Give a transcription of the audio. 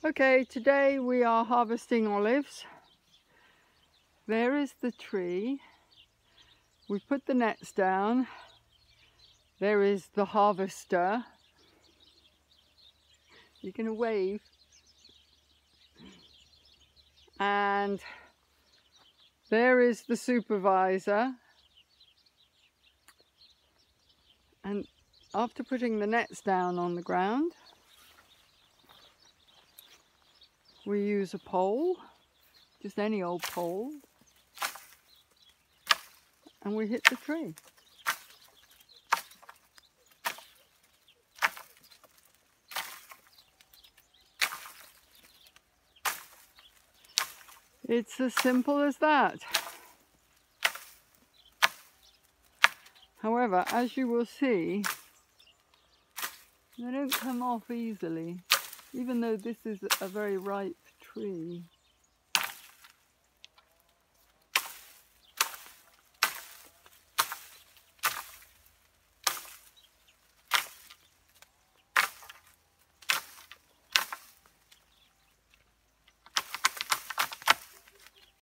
Okay, today we are harvesting olives. There is the tree. We put the nets down. There is the harvester. You're going to wave. And there is the supervisor. And after putting the nets down on the ground, we use a pole, just any old pole, and we hit the tree. It's as simple as that. However, as you will see, they don't come off easily, even though this is a very ripe tree.